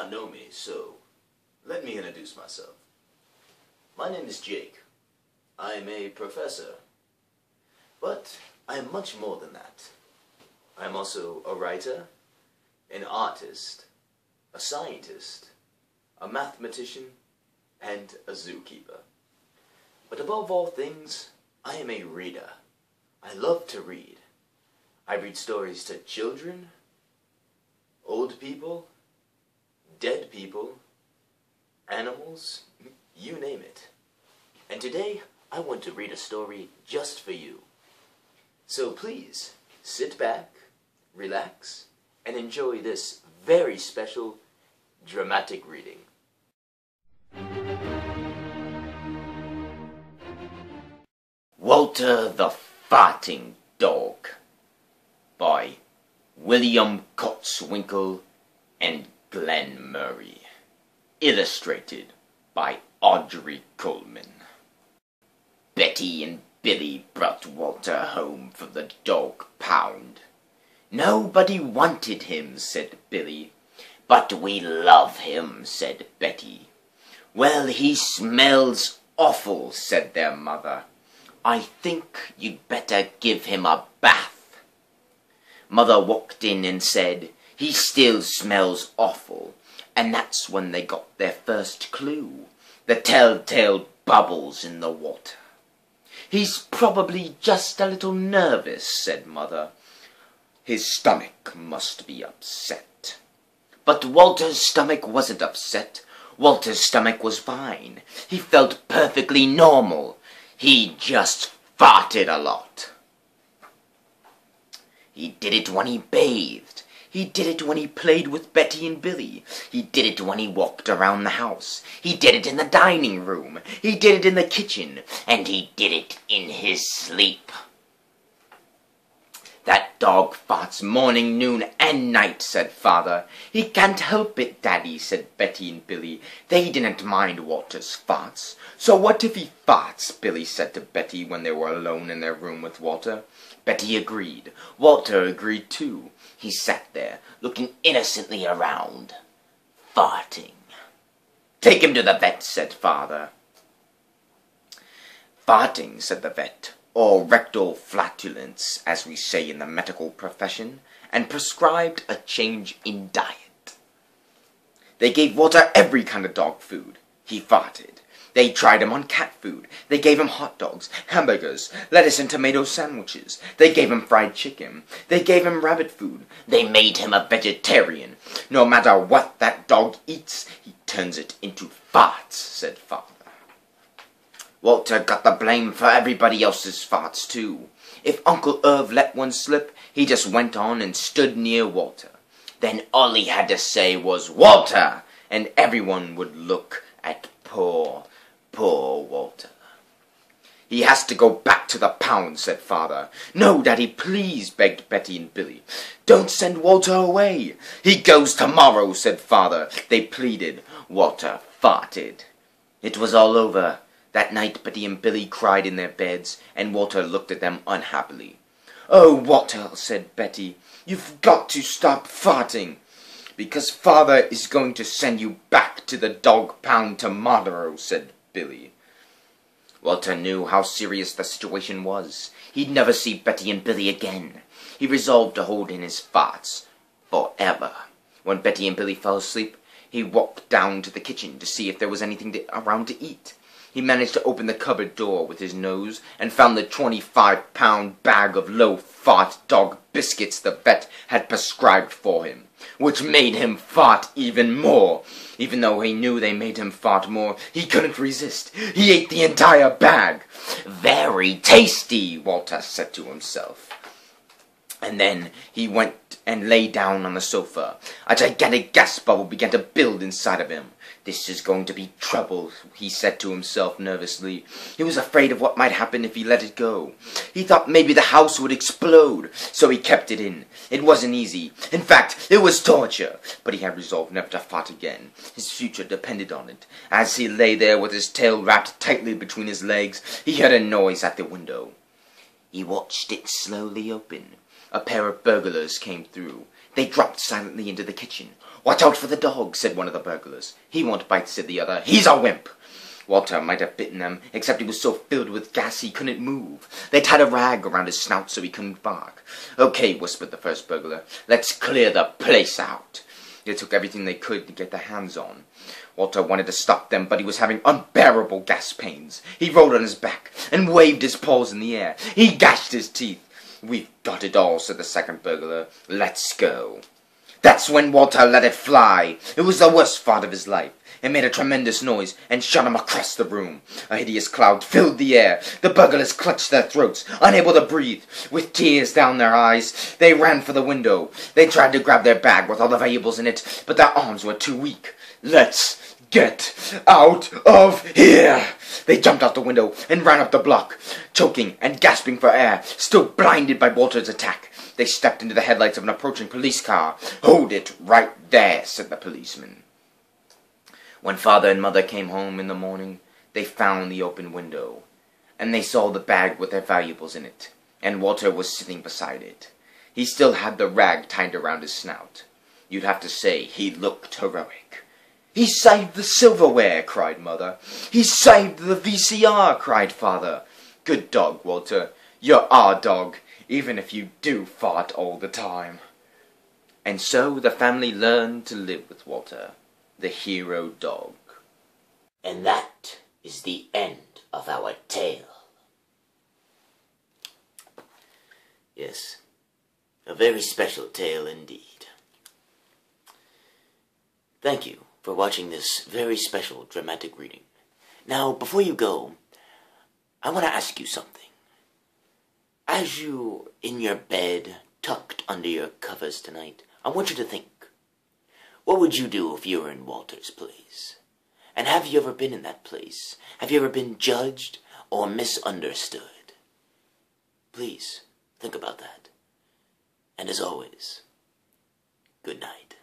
not know me, so let me introduce myself. My name is Jake. I am a professor, but I am much more than that. I am also a writer, an artist, a scientist, a mathematician, and a zookeeper. But above all things, I am a reader. I love to read. I read stories to children, old people, dead people, animals, you name it. And today, I want to read a story just for you. So please, sit back, relax, and enjoy this very special, dramatic reading. Walter the Farting Dog by William Kotzwinkle and Glenn Murray. Illustrated by Audrey Coleman. Betty and Billy brought Walter home for the dog pound. Nobody wanted him, said Billy. But we love him, said Betty. Well, he smells awful, said their mother. I think you'd better give him a bath. Mother walked in and said, he still smells awful. And that's when they got their first clue, the telltale bubbles in the water. He's probably just a little nervous, said Mother. His stomach must be upset. But Walter's stomach wasn't upset. Walter's stomach was fine. He felt perfectly normal. He just farted a lot. He did it when he bathed. He did it when he played with Betty and Billy. He did it when he walked around the house. He did it in the dining room. He did it in the kitchen. And he did it in his sleep. That dog farts morning, noon, and night, said Father. He can't help it, Daddy, said Betty and Billy. They didn't mind Walter's farts. So what if he farts, Billy said to Betty when they were alone in their room with Walter. Betty agreed. Walter agreed too. He sat there, looking innocently around, farting. Take him to the vet, said Father. Farting, said the vet, or rectal flatulence, as we say in the medical profession, and prescribed a change in diet. They gave Walter every kind of dog food. He farted. They tried him on cat food. They gave him hot dogs, hamburgers, lettuce and tomato sandwiches. They gave him fried chicken. They gave him rabbit food. They made him a vegetarian. No matter what that dog eats, he turns it into farts, said Father. Walter got the blame for everybody else's farts, too. If Uncle Irv let one slip, he just went on and stood near Walter. Then all he had to say was, Walter! And everyone would look at poor Walter. He has to go back to the pound, said Father. No, Daddy, please, begged Betty and Billy. Don't send Walter away. He goes tomorrow, said Father. They pleaded. Walter farted. It was all over. That night Betty and Billy cried in their beds, and Walter looked at them unhappily. Oh, Walter, said Betty, you've got to stop farting. Because Father is going to send you back to the dog pound tomorrow, said Billy. Walter knew how serious the situation was. He'd never see Betty and Billy again. He resolved to hold in his farts forever. When Betty and Billy fell asleep, he walked down to the kitchen to see if there was anything around to eat. He managed to open the cupboard door with his nose and found the 25-pound bag of low-fart dog biscuits the vet had prescribed for him, which made him fart even more. Even though he knew they made him fart more, he couldn't resist. He ate the entire bag. Very tasty, Walter said to himself. And then he went and lay down on the sofa. A gigantic gas bubble began to build inside of him. This is going to be trouble, he said to himself nervously. He was afraid of what might happen if he let it go. He thought maybe the house would explode, so he kept it in. It wasn't easy. In fact, it was torture. But he had resolved never to fart again. His future depended on it. As he lay there with his tail wrapped tightly between his legs, he heard a noise at the window. He watched it slowly open. A pair of burglars came through. They dropped silently into the kitchen. "Watch out for the dog," said one of the burglars. "He won't bite," said the other. "He's a wimp." Walter might have bitten them, except he was so filled with gas he couldn't move. They tied a rag around his snout so he couldn't bark. "Okay," whispered the first burglar, "let's clear the place out." They took everything they could to get their hands on. Walter wanted to stop them, but he was having unbearable gas pains. He rolled on his back and waved his paws in the air. He gashed his teeth. "We've got it all," said the second burglar. "Let's go." That's when Walter let it fly. It was the worst part of his life. It made a tremendous noise and shot him across the room. A hideous cloud filled the air. The burglars clutched their throats, unable to breathe. With tears down their eyes, they ran for the window. They tried to grab their bag with all the valuables in it, but their arms were too weak. "Let's get out of here!" They jumped out the window and ran up the block, choking and gasping for air, still blinded by Walter's attack. They stepped into the headlights of an approaching police car. "Hold it right there," said the policeman. When father and mother came home in the morning, they found the open window, and they saw the bag with their valuables in it, and Walter was sitting beside it. He still had the rag tied around his snout. You'd have to say he looked heroic. "He saved the silverware," cried mother. "He saved the VCR," cried father. "Good dog, Walter. You're our dog, even if you do fart all the time." And so the family learned to live with Walter, the hero dog. And that is the end of our tale. Yes, a very special tale indeed. Thank you for watching this very special dramatic reading. Now, before you go, I want to ask you something. As you're in your bed, tucked under your covers tonight, I want you to think. What would you do if you were in Walter's place? And have you ever been in that place? Have you ever been judged or misunderstood? Please, think about that. And as always, good night.